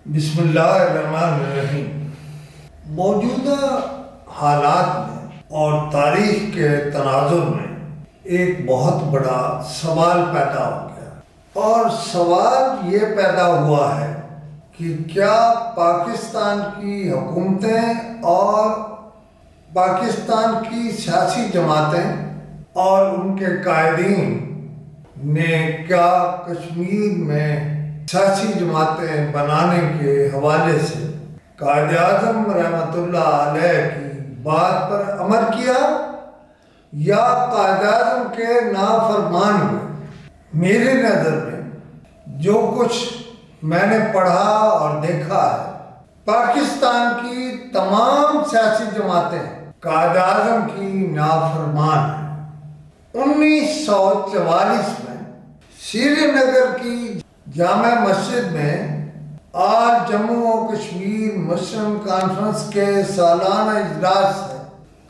بسم اللہ الرحمن الرحیم۔ موجودہ حالات میں اور تاریخ کے تناظر میں ایک بہت بڑا سوال پیدا ہو گیا، اور سوال یہ پیدا ہوا ہے کہ کیا پاکستان کی حکومتیں اور پاکستان کی سیاسی جماعتیں اور ان کے قائدین نے کیا کشمیر میں سیاسی جماعتیں بنانے کے حوالے سے قائد اعظم رحمۃ اللہ علیہ کی بات پر عمل کیا یا قائد اعظم کے نافرمان ہوئے؟ میری نظر میں جو کچھ میں نے پڑھا اور دیکھا ہے، پاکستان کی تمام سیاسی جماعتیں قائد اعظم کی نافرمان ہیں۔ 1944 میں سری نگر کی جامع مسجد میں آل جموں و کشمیر مسلم کانفرنس کے سالانہ اجلاس سے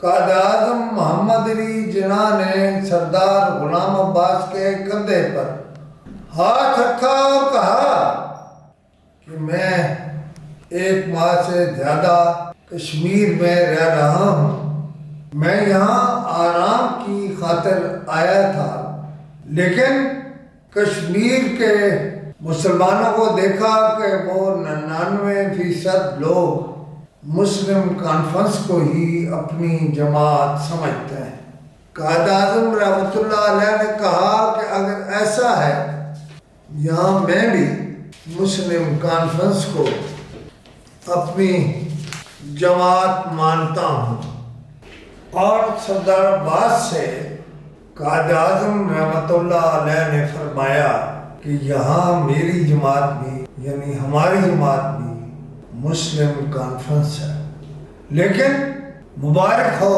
قائد اعظم محمد علی جناح نے سردار غلام عباس کے کندھے پر ہاتھ رکھا اور کہا کہ میں 1 ماہ سے زیادہ کشمیر میں رہ رہا ہوں، میں یہاں آرام کی خاطر آیا تھا، لیکن کشمیر کے مسلمانوں کو دیکھا کہ وہ 99% لوگ مسلم کانفرنس کو ہی اپنی جماعت سمجھتے ہیں۔ قائد اعظم رحمۃ اللہ علیہ نے کہا کہ اگر ایسا ہے، یہاں میں بھی مسلم کانفرنس کو اپنی جماعت مانتا ہوں، اور سردار عباس سے قائد اعظم رحمۃ اللہ علیہ نے فرمایا کہ یہاں میری جماعت بھی یعنی ہماری جماعت بھی مسلم کانفرنس ہے، لیکن مبارک ہو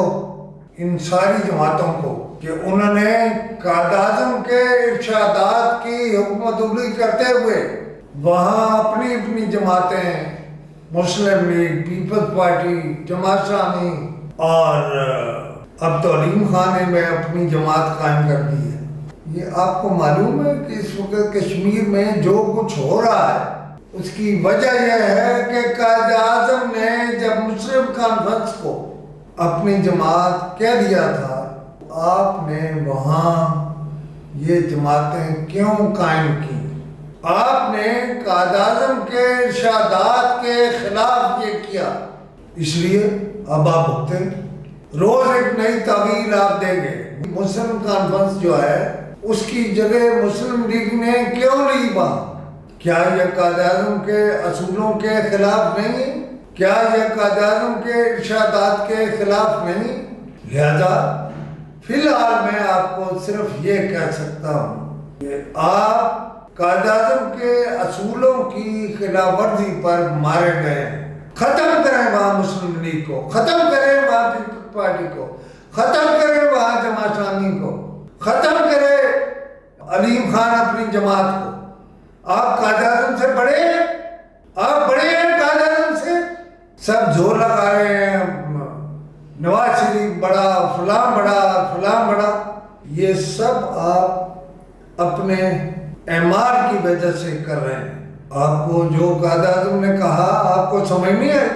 ان ساری جماعتوں کو کہ انہوں نے قائد اعظم کے ارشادات کی حکمت عملی کرتے ہوئے وہاں اپنی اپنی جماعتیں مسلم league, Peoples party, Jamaat Islami اور اب تو علیم خان میں اپنی جماعت قائم کر دی ہے۔ یہ آپ کو معلوم ہے کہ اس وقت کشمیر میں جو کچھ ہو رہا ہے اس کی وجہ یہ ہے کہ قائد اعظم نے جب مسلم کانفرنس کو اپنی جماعت کہہ دیا تھا، آپ نے وہاں یہ جماعتیں کیوں قائم کی؟ آپ نے قائد اعظم کے ارشادات کے خلاف یہ کیا، اس لیے اب آپ بھگتے روز ایک نئی تعویل آپ دیں گے۔ مسلم کانفرنس جو ہے اس کی جگہ مسلم لیگ نے کیوں لی وہاں؟ کیا یہ قائد اعظم کے اصولوں کے خلاف نہیں؟ کیا یہ قائد اعظم کے ارشادات کے خلاف نہیں؟ لہذا فی الحال میں آپ کو صرف یہ کہہ سکتا ہوں کہ آپ قائد اعظم کے اصولوں کی خلاف ورزی پر مارے گئے۔ ختم کریں وہاں مسلم لیگ کو، ختم کریں وہاں پیپلز پارٹی کو، ختم کریں وہاں جماعت اسلامی کو، ختم کرے علیم خان اپنی جماعت کو۔ آپ قائد اعظم سے بڑے ہیں، آپ بڑے ہیں قائد اعظم سے۔ سب زور لگا رہے ہیں نواز شریف بڑا، فلاں بڑا، فلاں بڑا۔ یہ سب آپ اپنے اعمال کی وجہ سے کر رہے ہیں۔ آپ کو جو قائد اعظم نے کہا آپ کو سمجھ نہیں آئی۔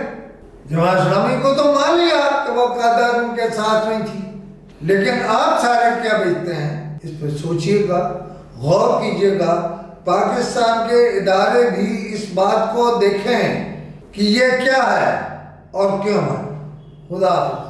جماعت اسلامی کو تو مان لیا کہ وہ قائد اعظم کے ساتھ نہیں تھی، لیکن آپ سارے کیا بیچتے ہیں؟ اس پہ سوچئے گا، غور کیجئے گا۔ پاکستان کے ادارے بھی اس بات کو دیکھیں کہ یہ کیا ہے اور کیوں ہے۔ خدا حافظ۔